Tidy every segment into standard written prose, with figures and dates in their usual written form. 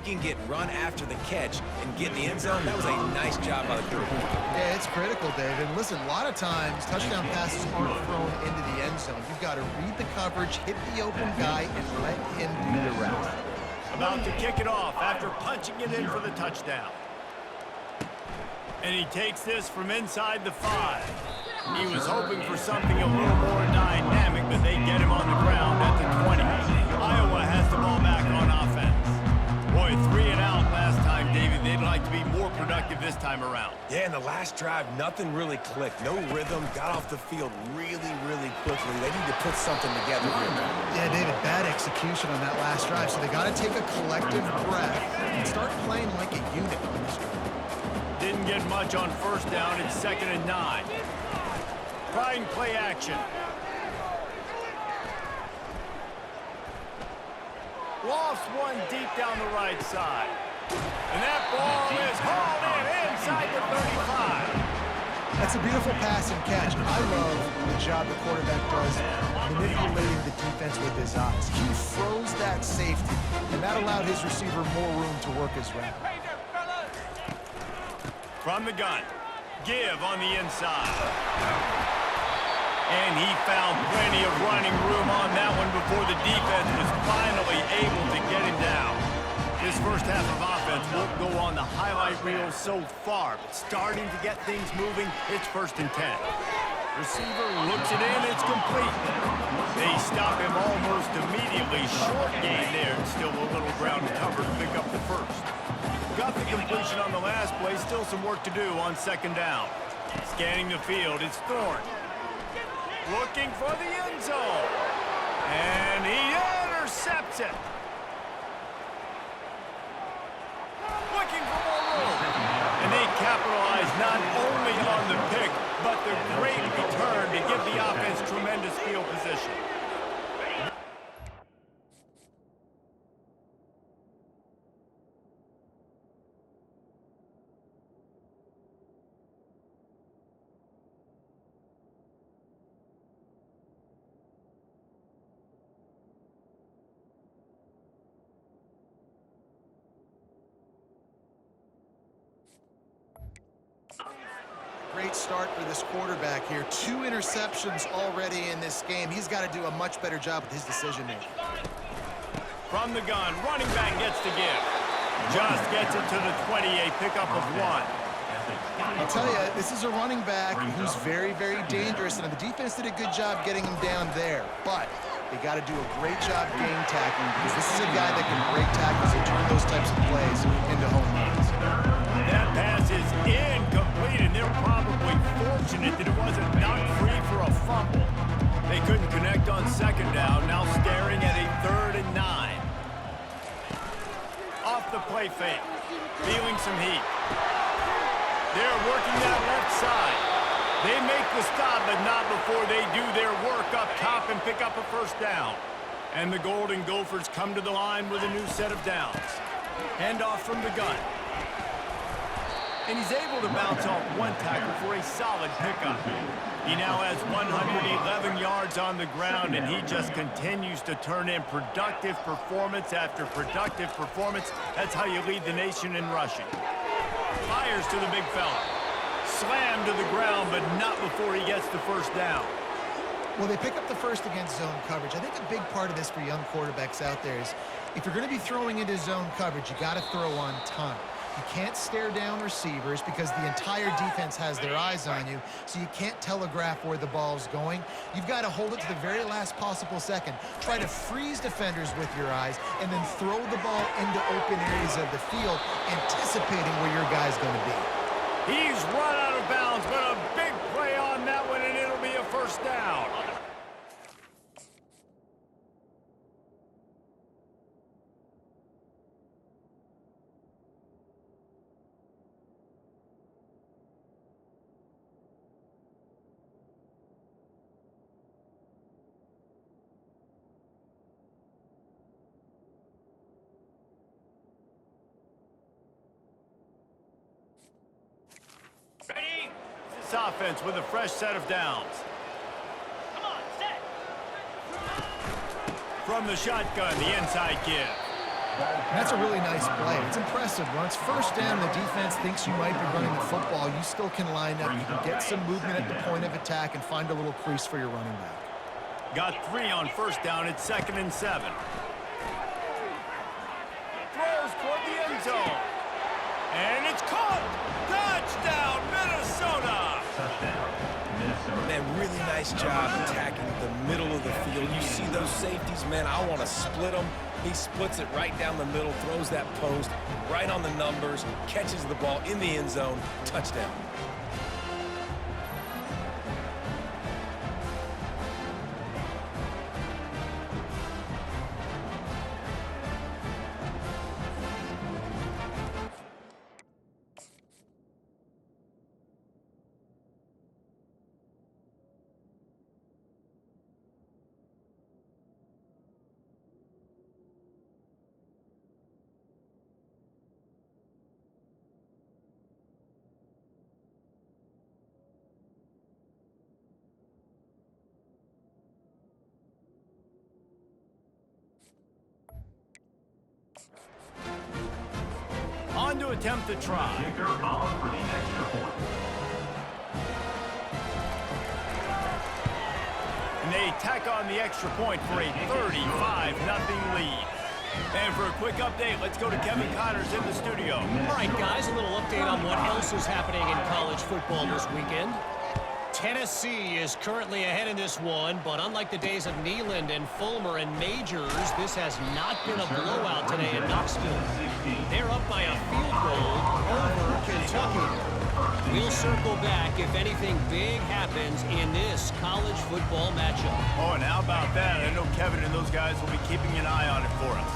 can get run after the catch and get in the end zone, that was a nice job by the quarterback. Yeah, it's critical, David. Listen, a lot of times touchdown passes aren't thrown into the end zone. You've got to read the coverage, hit the open guy, and let him do the rest. About to kick it off after punching it in for the touchdown. And he takes this from inside the 5. He was hoping for something a little more dynamic, but they get him on the ground at the 20. Iowa has the ball back on offense. Boy, 3 and out last time, David. They'd like to be more productive this time around. Yeah, in the last drive, nothing really clicked. No rhythm, got off the field really, really quickly. They need to put something together here. Yeah, David, bad execution on that last drive, so they got to take a collective breath and start playing like a unit on this drive. Didn't get much on first down. It's 2nd and 9. Trying play action. Lofts one deep down the right side. And that ball is hauled in inside the 35. That's a beautiful pass and catch. I love the job the quarterback does manipulating the defense with his eyes. He froze that safety, and that allowed his receiver more room to work his route. From the gun, give on the inside. And he found plenty of running room on that one before the defense was finally able to get him down. This first half of offense won't go on the highlight reel so far, but starting to get things moving, it's 1st and 10. Receiver looks it in, it's complete. They stop him almost immediately. Short gain there, and still a little ground cover to pick up the first. Got the completion on the last play, still some work to do on 2nd down. Scanning the field, it's Thorne. Looking for the end zone. And he intercepts it. Looking for more room. And they capitalize not only on the pick, but the great return to give the offense tremendous field position. Great start for this quarterback here. 2 interceptions already in this game. He's got to do a much better job with his decision-making. From the gun, running back gets to give. Just gets it to the 20, a pickup of 1. I'll tell you, this is a running back who's very, very dangerous, and the defense did a good job getting him down there. But they got to do a great job game tackling, because this is a guy that can break tackles and turn those types of plays into home runs. That pass is incomplete, and they're probably fortunate that it wasn't knocked free for a fumble. They couldn't connect on 2nd down, now staring at a 3rd and 9. Off the play fake, feeling some heat. They're working that left side. They make the stop, but not before they do their work up top and pick up a 1st down. And the Golden Gophers come to the line with a new set of downs. Handoff from the gun. And he's able to bounce off one tackle for a solid pickup. He now has 111 yards on the ground, and he just continues to turn in productive performance after productive performance. That's how you lead the nation in rushing. Fires to the big fella. Slammed to the ground, but not before he gets the 1st down. Well, they pick up the first against zone coverage. I think a big part of this for young quarterbacks out there is if you're going to be throwing into zone coverage, you got to throw on time. You can't stare down receivers because the entire defense has their eyes on you, so you can't telegraph where the ball's going. You've got to hold it to the very last possible second. Try to freeze defenders with your eyes and then throw the ball into open areas of the field, anticipating where your guy's going to be. He's run out of bounds, but a big play on that one, and it'll be a 1st down. Ready? This offense with a fresh set of downs. Come on, set. From the shotgun, the inside give. And that's a really nice play. It's impressive. When it's first down and the defense thinks you might be running the football, you still can line up. You can get some movement at the point of attack and find a little crease for your running back. Got 3 on first down. It's 2nd and 7. Throws toward the end zone. And it's caught. Touchdown, Minnesota. Man, really nice job attacking the middle of the field. You see those safeties, man, I want to split them. He splits it right down the middle, throws that post, right on the numbers, catches the ball in the end zone, touchdown. On to attempt the try. Kicker on for the extra point. And they tack on the extra point for a 35-0 lead. And for a quick update, let's go to Kevin Connors in the studio. All right, guys, a little update on what else is happening in college football this weekend. Tennessee is currently ahead in this one, but unlike the days of Neyland and Fulmer and Majors, this has not been a blowout today in Knoxville. They're up by a field goal over Kentucky. We'll circle back if anything big happens in this college football matchup. Oh, and how about that? I know Kevin and those guys will be keeping an eye on it for us.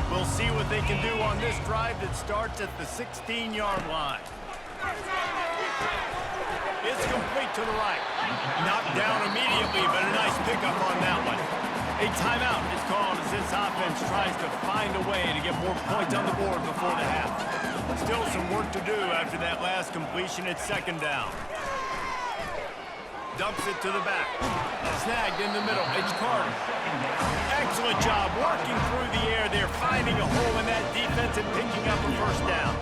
We'll see what they can do on this drive that starts at the 16-yard line. It's complete to the right. Knocked down immediately, but a nice pickup on that one. A timeout is called as this offense tries to find a way to get more points on the board before the half. Still some work to do after that last completion at 2nd down. Dumps it to the back. Snagged in the middle. It's Carter. Excellent job working through the air there, finding a hole in that defense and picking up a first down.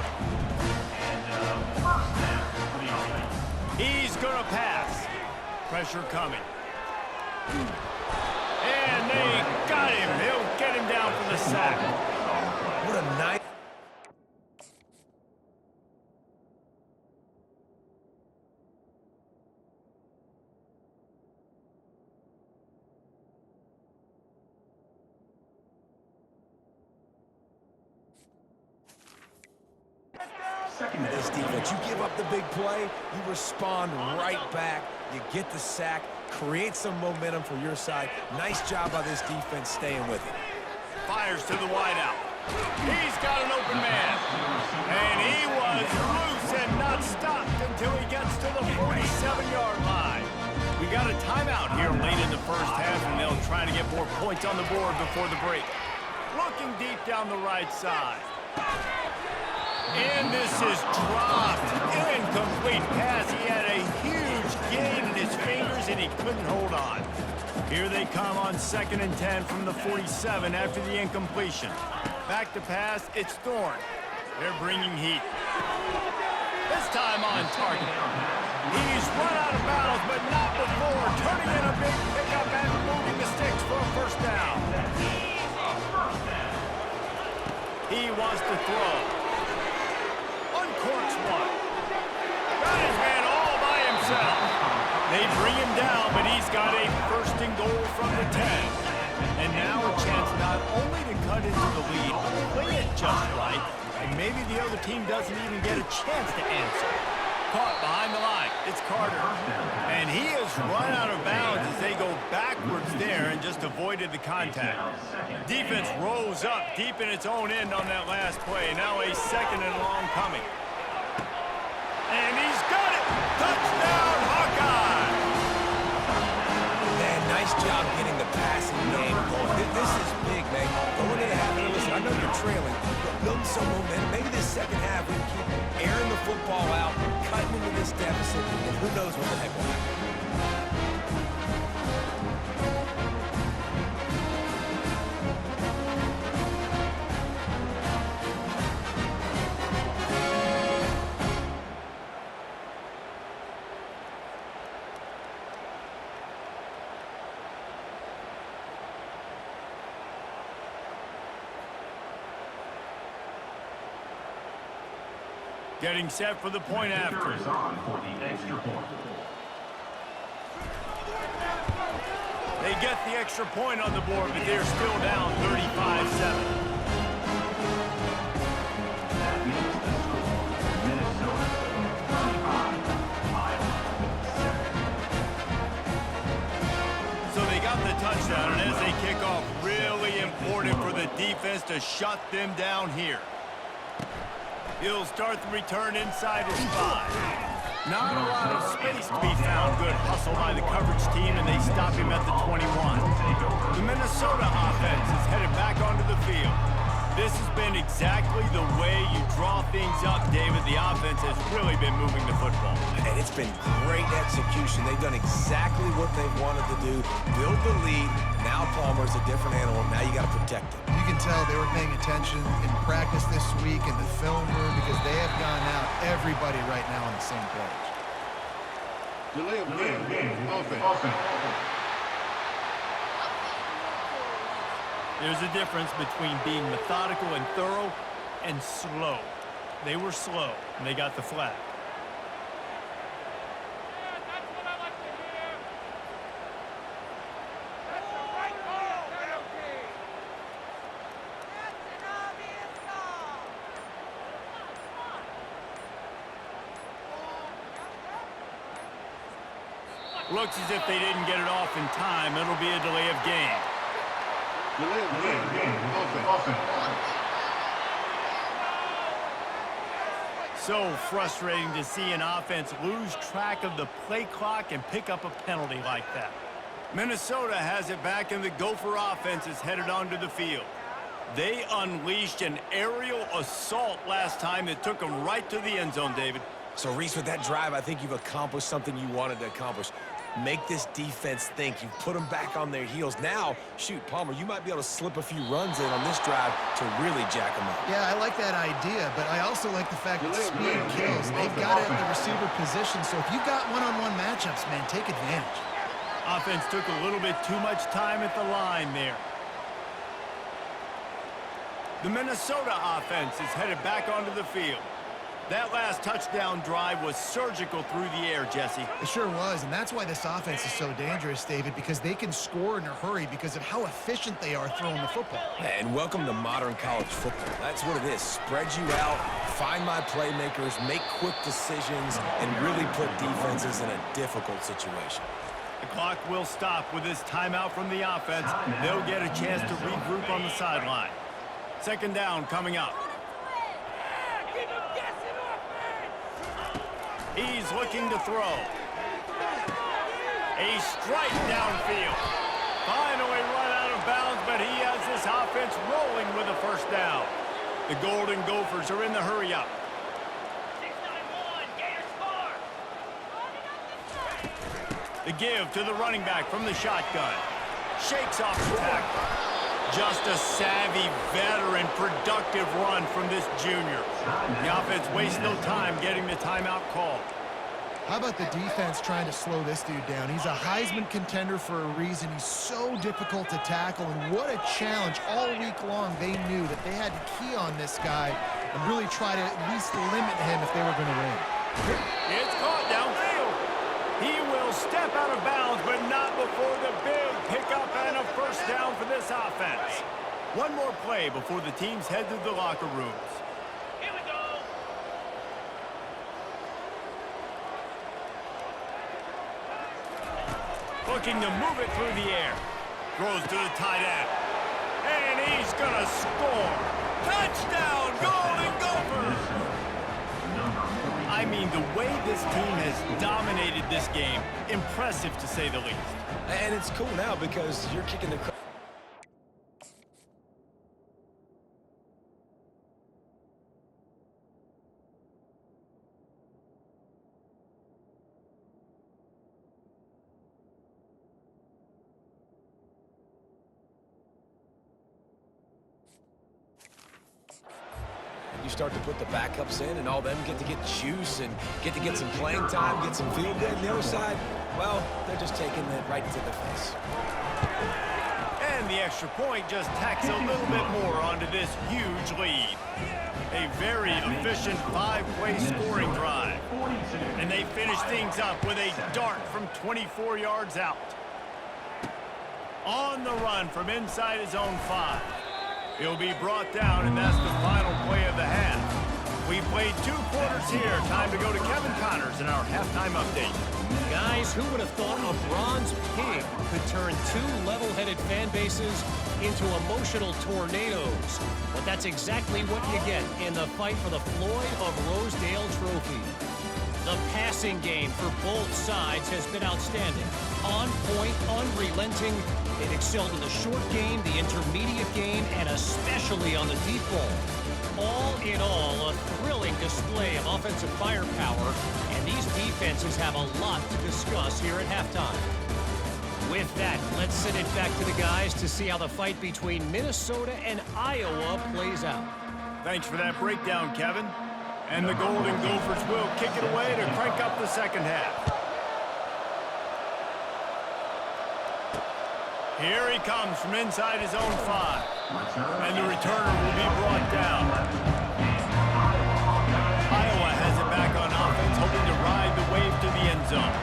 He's going to pass. Pressure coming. And they got him. They'll get him down for the sack. What a nice... This defense, you give up the big play, you respond right back, you get the sack, create some momentum for your side. Nice job by this defense staying with it. Fires to the wideout. He's got an open man. And he was loose and not stopped until he gets to the 47-yard line. We got a timeout here late in the first half, and they'll try to get more points on the board before the break. Looking deep down the right side. And this is dropped. Incomplete pass. He had a huge gain in his fingers, and he couldn't hold on. Here they come on 2nd and 10 from the 47 after the incompletion. Back to pass. It's Thorne. They're bringing heat. This time on target. He's run out of bounds, but not before. Turning in a big pickup and moving the sticks for a first down. He wants to throw. Uncorks one. Got his man all by himself. They bring him down, but he's got a 1st and goal from the 10. And now a chance not only to cut into the lead, but play it just right, and maybe the other team doesn't even get a chance to answer. Caught behind the line. It's Carter. And he has run out of bounds as they go backwards there and just avoided the contact. Defense rose up deep in its own end on that last play. Now a 2nd and long coming. And he's got it! Touchdown, Hawkeye! Man, nice job getting the passing game going. This is big, man. Going into half, listen, I know you're trailing, but building some momentum. Maybe this second half we can keep airing the football out, cutting into this deficit, and who knows what the heck will happen. Getting set for the point The kicker after. is on for the extra point. They get the extra point on the board, but they're still down 35-7. That makes the score Minnesota 35, Iowa 7. So they got the touchdown, and as they kick off, really important for the defense to shut them down here. He'll start the return inside his 5. Not a lot of space to be found. Good hustle by the coverage team, and they stop him at the 21. The Minnesota offense is headed back onto the field. This has been exactly the way you draw things up, David. The offense has really been moving the football. And it's been great execution. They've done exactly what they've wanted to do. Build the lead. Now Palmer's a different animal. Now you got to protect him. You can tell they were paying attention in practice this week in the film room because they have gone out, everybody right now on the same page. Delay of game. Offense. There's a difference between being methodical and thorough and slow. They were slow, and they got the flag. Looks as if they didn't get it off in time. It'll be a delay of game. Delay of game. Offense. So frustrating to see an offense lose track of the play clock and pick up a penalty like that. Minnesota has it back, and the Gopher offense is headed onto the field. They unleashed an aerial assault last time that took them right to the end zone, David. So, Reese, with that drive, I think you've accomplished something you wanted to accomplish. Make this defense think. You've put them back on their heels. Now, shoot, Palmer, you might be able to slip a few runs in on this drive to really jack them up. Yeah, I like that idea, but I also like the fact that speed kills. They've got it at the receiver position, so if you've got one-on-one matchups, man, take advantage. Offense took a little bit too much time at the line there. The Minnesota offense is headed back onto the field. That last touchdown drive was surgical through the air, Jesse. It sure was, and that's why this offense is so dangerous, David, because they can score in a hurry because of how efficient they are throwing the football. And welcome to modern college football. That's what it is. Spread you out, find my playmakers, make quick decisions, and really put defenses in a difficult situation. The clock will stop with this timeout from the offense. They'll get a chance to regroup on the sideline. Second down coming up. He's looking to throw. A strike downfield. Finally run out of bounds, but he has this offense rolling with a first down. The Golden Gophers are in the hurry-up. The give to the running back from the shotgun. Shakes off the tackle. Just a savvy, veteran, productive run from this junior. The offense wastes no time getting the timeout called. How about the defense trying to slow this dude down? He's a Heisman contender for a reason. He's so difficult to tackle, and what a challenge. All week long, they knew that they had to key on this guy and really try to at least limit him if they were going to win. It's caught downfield. He will step out of bounds, but not before the big pickup and a first down for this offense. One more play before the teams head to the locker rooms. Here we go. Looking to move it through the air. Throws to the tight end. And he's going to score. Touchdown, Golden Gophers! I mean, the way this team has dominated this game, impressive to say the least. And it's cool now because you're kicking the crowd. You start to put the backups in, and all them get to get juice and get some playing time, get some field good. And the other side, well, they're just taking it right to the face. And the extra point just tacks a little bit more onto this huge lead. A very efficient 5-play scoring drive. And they finish things up with a dart from 24 yards out. On the run from inside his own 5. He'll be brought down, and that's the final play of the half. We've played 2 quarters here. Time to go to Kevin Connors in our halftime update. Guys, who would have thought a bronze pig could turn 2 level-headed fan bases into emotional tornadoes? But that's exactly what you get in the fight for the Floyd of Rosedale Trophy. The passing game for both sides has been outstanding. On point, unrelenting. They've excelled in the short game, the intermediate game, and especially on the deep ball. All in all, a thrilling display of offensive firepower, and these defenses have a lot to discuss here at halftime. With that, let's send it back to the guys to see how the fight between Minnesota and Iowa plays out. Thanks for that breakdown, Kevin. And the Golden Gophers will kick it away to crank up the second half. Here he comes from inside his own 5. And the returner will be brought down. Iowa has it back on offense, hoping to ride the wave to the end zone.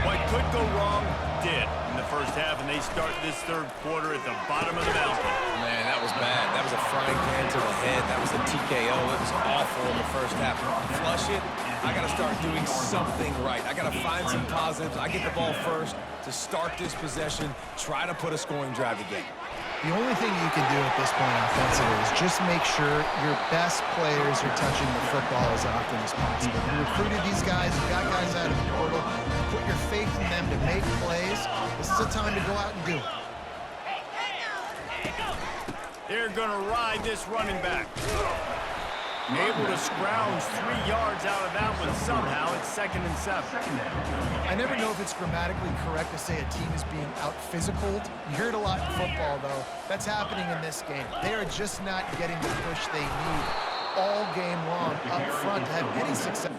What could go wrong did in the first half, and they start this third quarter at the bottom of the mountain. Man, that was bad. That was a frying pan to the head. That was a TKO. It was awful in the first half. Flush it. I got to start doing something right. I got to find some positives. I get the ball first to start this possession, try to put a scoring drive together. The only thing you can do at this point offensively is just make sure your best players are touching the football as often as possible. You recruited these guys, you got guys out of the portal, you put your faith in them to make plays. This is a time to go out and do it. They're going to ride this running back. Able to scrounge 3 yards out of that one somehow. It's 2nd and 7. I never know if it's grammatically correct to say a team is being out-physicaled. You hear it a lot in football, though. That's happening in this game. They are just not getting the push they need all game long up front to have any success.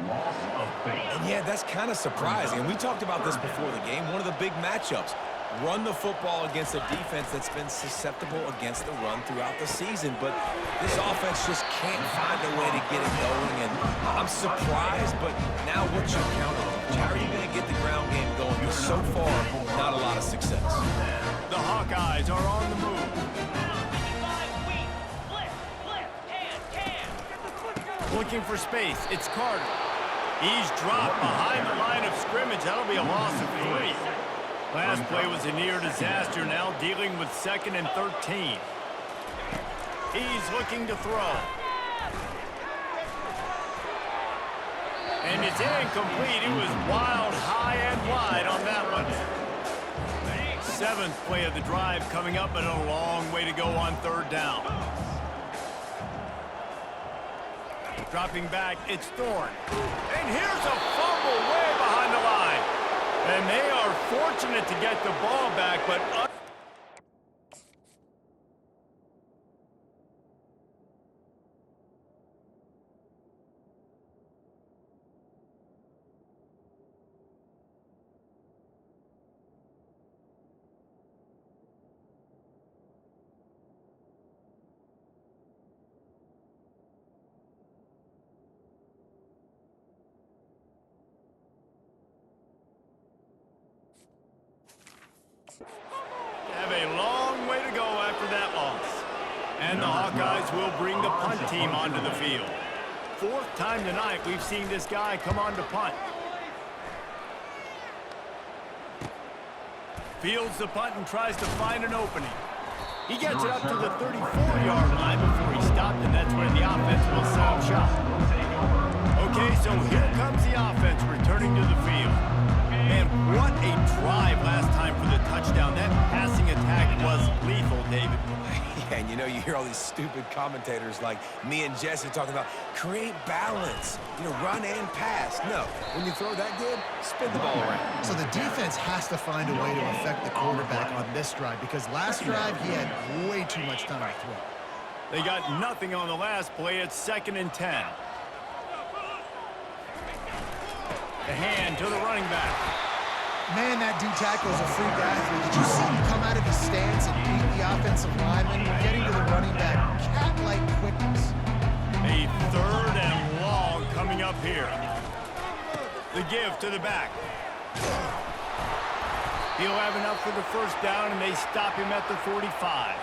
Loss of base. And yeah, that's kind of surprising. And we talked about this before the game. One of the big matchups. Run the football against a defense that's been susceptible against the run throughout the season. But this offense just can't find a way to get it going. And I'm surprised, but now what's your counter? How are you going to get the ground game going? Because so far, not a lot of success. The Hawkeyes are on the move. Looking for space. It's Carter. He's dropped behind the line of scrimmage. That'll be a loss of 3. Last play was a near disaster. Now dealing with 2nd and 13. He's looking to throw. And it's incomplete. It was wild, high and wide on that one. 7th play of the drive coming up, but a long way to go on 3rd down. Dropping back, it's Thorne. And here's a fumble way behind the line. And they are fortunate to get the ball back, but... have a long way to go after that loss. And the Hawkeyes will bring the punt team onto the field. 4th time tonight we've seen this guy come on to punt. Fields the punt and tries to find an opening. He gets it up to the 34-yard line before he stopped, and that's where the offense will set up shop. Okay, so here comes the offense returning to the field. Man, what a drive last time for the touchdown. That passing attack was lethal, David. Yeah, and you know, you hear all these stupid commentators like me and Jesse talking about create balance, you know, run and pass. No, when you throw that good, spin the ball around. So the defense has to find a way to affect the quarterback on this drive because last drive he had way too much time to throw. They got nothing on the last play. It's 2nd and 10. The hand to the running back. Man, that D tackle is a freak athlete. Did you see him come out of his stance and beat the offensive lineman, getting to the running back? Cat-like quickness. A 3rd and long coming up here. The give to the back. He'll have enough for the first down, and they stop him at the 45.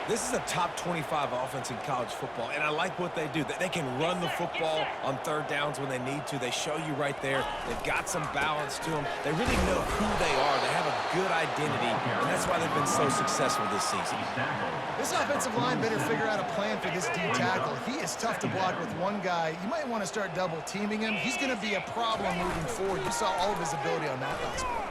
This is a top 25 offense in college football, and I like what they do. They can run the football on 3rd downs when they need to. They show you right there. They've got some balance to them. They really know who they are. They have a good identity, and that's why they've been so successful this season. This offensive line better figure out a plan for this D tackle. He is tough to block with one guy. You might want to start double teaming him. He's going to be a problem moving forward. You saw all of his ability on that last play.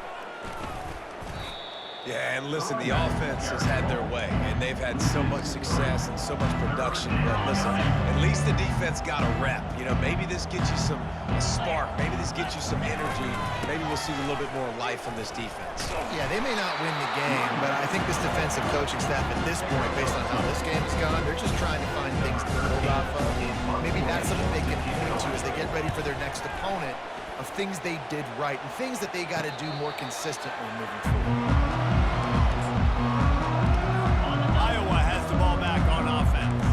Yeah, and listen, the offense has had their way, and they've had so much success and so much production. But listen, at least the defense got a rep. You know, maybe this gets you a spark. Maybe this gets you some energy. Maybe we'll see a little bit more life in this defense. Yeah, they may not win the game, but I think this defensive coaching staff at this point, based on how this game has gone, they're just trying to find things to build off of. Maybe that's something they can point to as they get ready for their next opponent, of things they did right and things that they got to do more consistently moving forward. Iowa has the ball back on offense.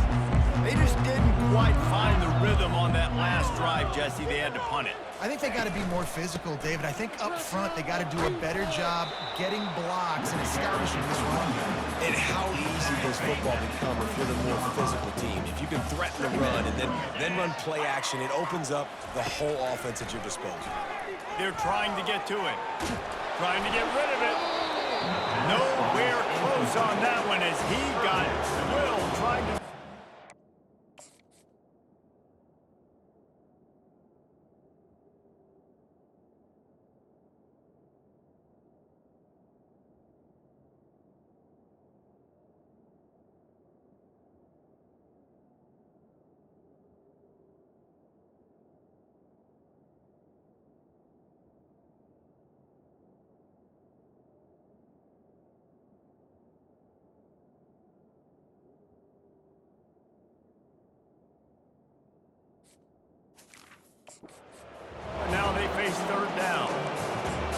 They just didn't quite find the rhythm on that last drive, Jesse. They had to punt it. I think they got to be more physical, David. I think up front they got to do a better job getting blocks and establishing this run game. And how easy does football become if you're the more physical team? If you can threaten the run and then run play action, it opens up the whole offense at your disposal. They're trying to get to it. Trying to get rid of it. Nowhere close on that one as he got Will trying to... Now they face 3rd down.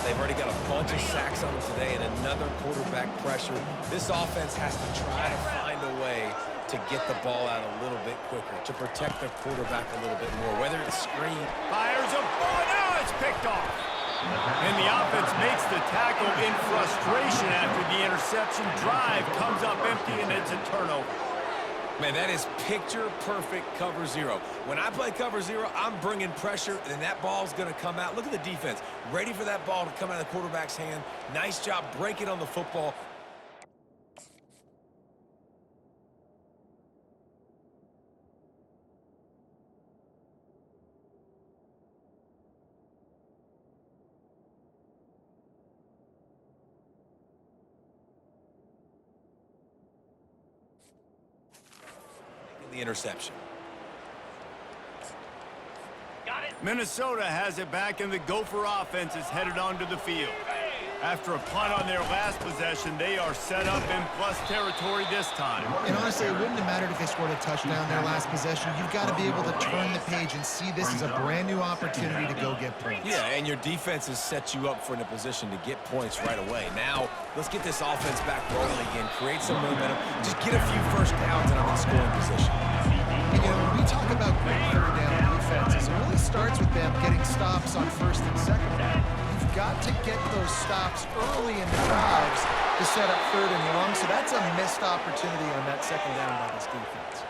They've already got a bunch of sacks on them today and another quarterback pressure. This offense has to try to find a way to get the ball out a little bit quicker, to protect their quarterback a little bit more, whether it's screen. Fires a ball. Now it's picked off. And the offense makes the tackle in frustration after the interception. Drive comes up empty, and it's a turnover. Man, that is picture-perfect cover zero. When I play cover zero, I'm bringing pressure, and that ball's going to come out. Look at the defense. Ready for that ball to come out of the quarterback's hand. Nice job breaking on the football. The interception. Minnesota has it back, and the Gopher offense is headed onto the field. After a punt on their last possession, they are set up in plus territory this time. And honestly, it wouldn't have mattered if they scored a touchdown their last possession. You've got to be able to turn the page and see this as a brand new opportunity to go get points. Yeah, and your defense has set you up for in a position to get points right away. Now, let's get this offense back rolling again, create some momentum, just get a few first downs, and I'm in scoring position. And, you know, when we talk about great 3rd down defenses, it really starts with them getting stops on 1st and 2nd down. You've got to get those stops early in the drives to set up 3rd and long, so that's a missed opportunity on that 2nd down by this defense.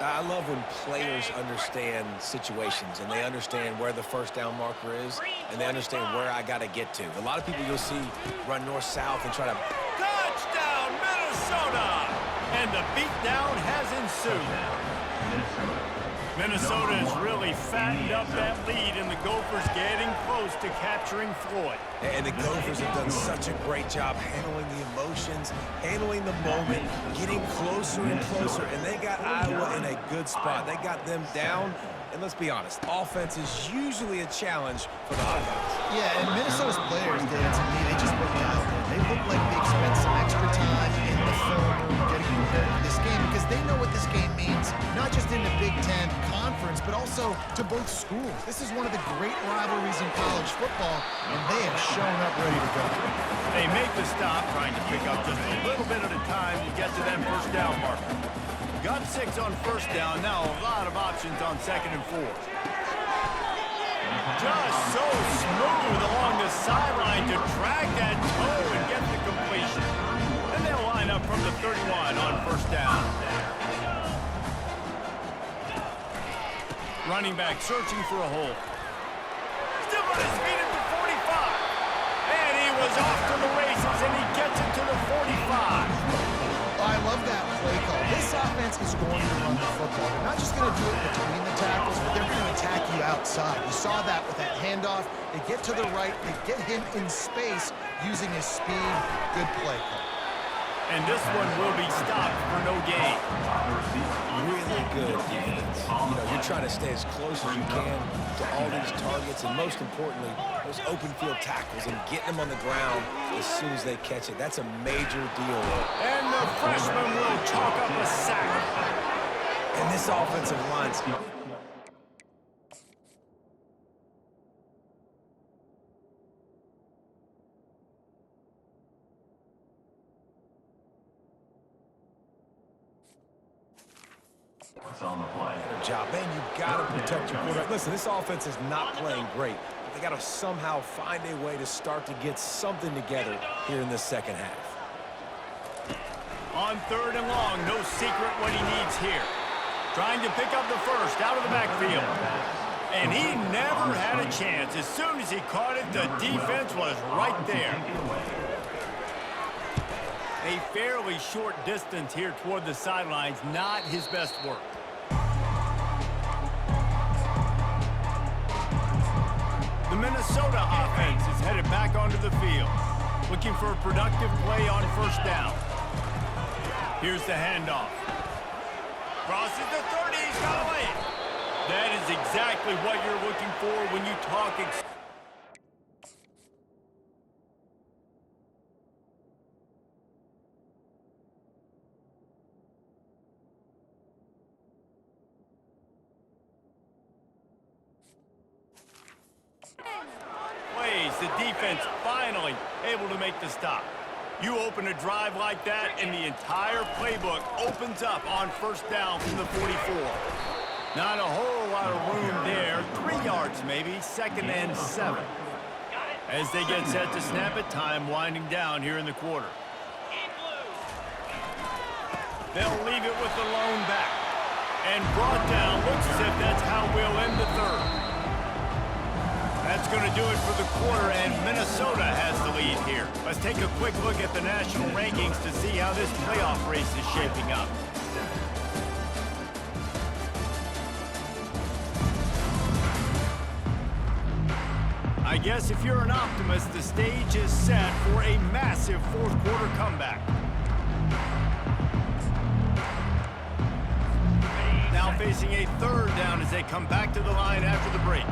I love when players understand situations and they understand where the first down marker is and they understand where I got to get to. A lot of people you'll see run north-south and try to... Touchdown, Minnesota! And the beatdown has ensued. Minnesota has really fattened up that lead, and the Gophers getting close to capturing Floyd. And the Gophers have done such a great job handling the emotions, handling the moment, getting closer and closer, and they got Iowa in a good spot. They got them down, and let's be honest, offense is usually a challenge for the Hawkeyes. Yeah, and Minnesota's players, David, to me, they just looked out there. They look like they've spent some extra time in the film room getting prepared for this game because they know what this game means, not just in the Big Ten Conference, but also also to both schools. This is one of the great rivalries in college football, and they have shown up ready to go. They make the stop, trying to pick up just a little bit at a time to get to them first down marker. Got 6 on first down, now a lot of options on 2nd and 4. Just so smooth along the sideline to drag that toe and get the completion. And they'll line up from the 31 on first down. Running back searching for a hole. Still on his feet at the 45. And he was off to the races, and he gets it to the 45. I love that play call. This offense is going to run the football. They're not just going to do it between the tackles, but they're going to attack you outside. You saw that with that handoff. They get to the right. They get him in space using his speed. Good play call. And this one will be stopped for no gain. Really good defense. You know, you're trying to stay as close as you can to all these targets, and most importantly, those open field tackles and getting them on the ground as soon as they catch it. That's a major deal. And the freshman will chalk up a sack. And this offensive line's... What's on the play? job. Man, you got to protect your quarterback. Listen, this offense is not playing great, but they got to somehow find a way to start to get something together here in the second half. On 3rd and long, no secret what he needs here. Trying to pick up the first out of the backfield. And he never had a chance. As soon as he caught it, the defense was right there. A fairly short distance here toward the sidelines, not his best work. The Minnesota offense is headed back onto the field, looking for a productive play on first down. Here's the handoff. Crosses the 30, he's got a lane. That is exactly what you're looking for when you talk plays. The defense finally able to make the stop. You open a drive like that, and the entire playbook opens up on first down from the 44. Not a whole lot of room there. 3 yards maybe, 2nd and 7. As they get set to snap it, time winding down here in the quarter. They'll leave it with the lone back. And brought down. Looks as if that's how we'll end the 3rd. That's going to do it for the quarter, and Minnesota has the lead here. Let's take a quick look at the national rankings to see how this playoff race is shaping up. I guess if you're an optimist, the stage is set for a massive 4th quarter comeback. Now facing a 3rd down as they come back to the line after the break.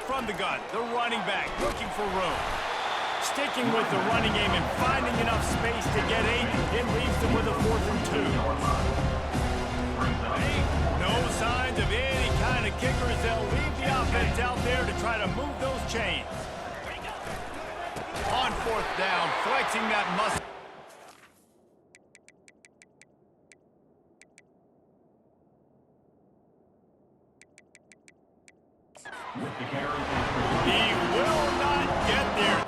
From the gun, the running back looking for room. Sticking with the running game and finding enough space to get 8, it leaves them with a 4th and 2. No signs of any kind of kickers. They'll leave the offense out there to try to move those chains. On 4th down, flexing that muscle. He will not get there.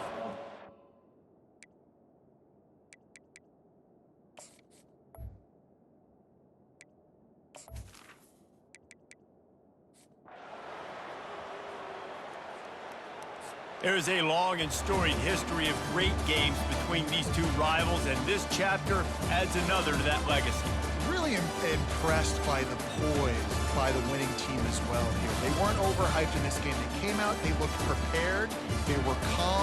There is a long and storied history of great games between these two rivals, and this chapter adds another to that legacy. Really impressed by the poise by the winning team as well here. They weren't overhyped in this game. They came out, they looked prepared, they were calm.